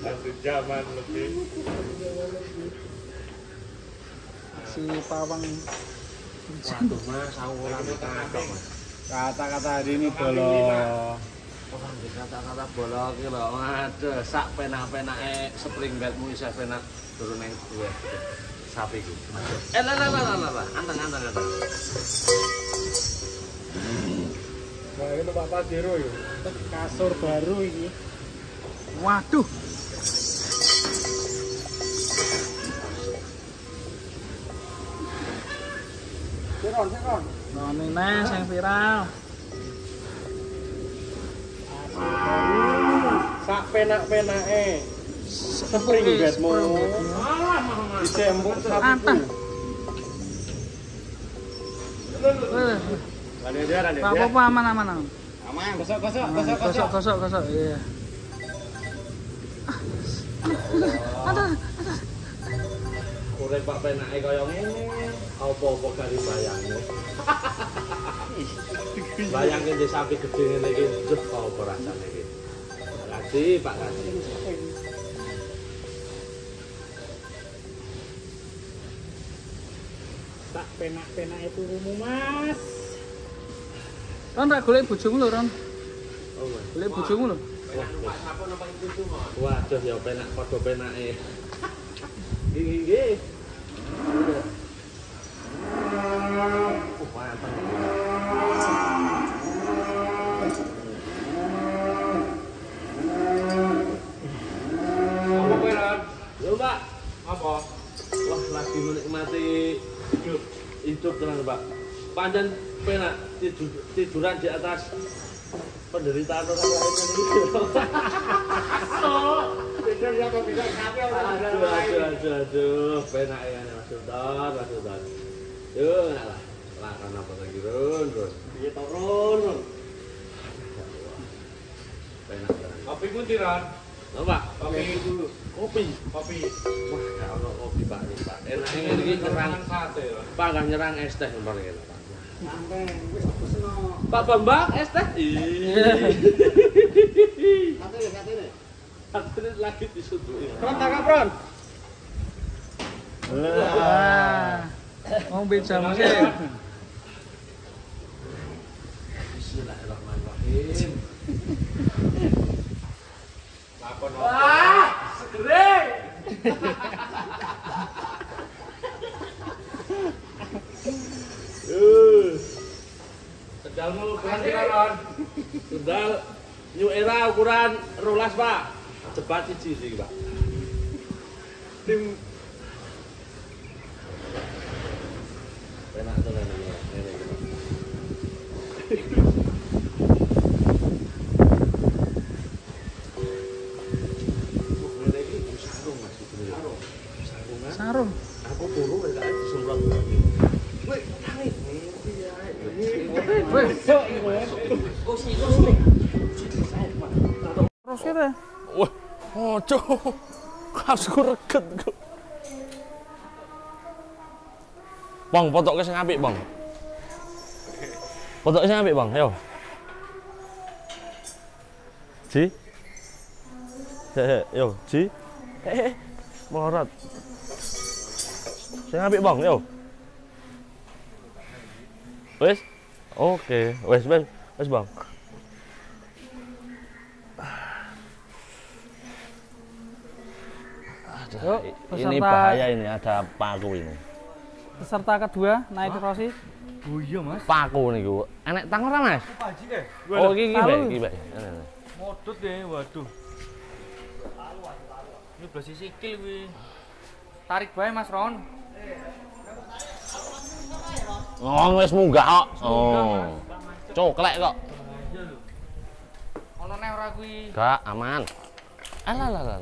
Satu jaman lebih. Si pawang. Waduh mas, aku orang ditangkap mas. Kata-kata hari ini bolo. Orang kata-kata bola ki lho, aduh sak penak-penake spring bedmu isih penak turun nang duwe. Sapi ku. Lah, anteng. Nah, ini Pak Pajero ya. Kasur baru ini. Waduh. Siron. Nah, ini yang viral. Sak penak-penake spring bedmu. Isih empuk sapiku. Pak apa aman. Aman. Gosok. Iya. Aduh. Urip Pak penake kaya ngene. Apa-apa gari bayange. Bayangke ndek sapi gedhe ngene iki, njuh apa rasane iki. Pak Kaji. Tak penak-penak itu rumu mas. Ron tak golek bojomu lho Ron. Oh, Mas. Golek bojomu lho. Waduh ya penak padha penake. Nggih. Mantap. Apa kowe, Ron? Lho, Pak. Apa? Wah, lagi menikmati hidup tenan, Pak. Panjen penak tiduran di atas penderitaan orang lain ini. Tidur ya kok bisa sampai orang Aduh, penak ya Mas Sultan. Yo, lah kan apa lagi Run. Iya turun. Penak. Kopi putih, Ron. Lho, Pak. Kopi dulu. Kopi. Wah, gak ono kopi, Pak. Enak ngene iki nyerang sate, Ron. Pak gak nyerang es teh nomor ngene, Pak. Sampai wis pesno. Pak Bambang es teh. Sate. Sate lagi disuduhi. Ron tangkap, Ron. Wah. Ngombe jamu sih. Bismillahirrahmanirrahim. Lakon Wah, segere. Sendalmu ukuran pira, Ron? Sendal New Era ukuran 12, Pak. Cepat siji iki, Pak. Tim Enak tenan iki, Pak. Ngene iki, Pak. Ngene iki sarung, Mas. Sarungan. Sarung. Aku turu gak disemprot. Wih, tangi. Wes. Terus kita. Wah, ojo. Kasku reget kok. Bang, potoknya sing apik, Bang. Potoknya sing apik, Bang. Ayo. Ji. Yo, Ji. Morat. Sing apik, Bang. Yo. Wes. Oke, wes, Bang. Yuk, Ini peserta- bahaya ini, ada paku ini. Peserta kedua naik Rossi. Oh iya, Mas. Paku niku. Enek tang ora, Mas? Paji ke? Oh, iki Palu. bae, iki bae. Modut deh, waduh. Ini belas sikil kuwi. Tarik bae Mas Ron. Oh, wis munggah kok. Oh. Coklek kok. Ono neh ora kuwi. Gak aman. Alah.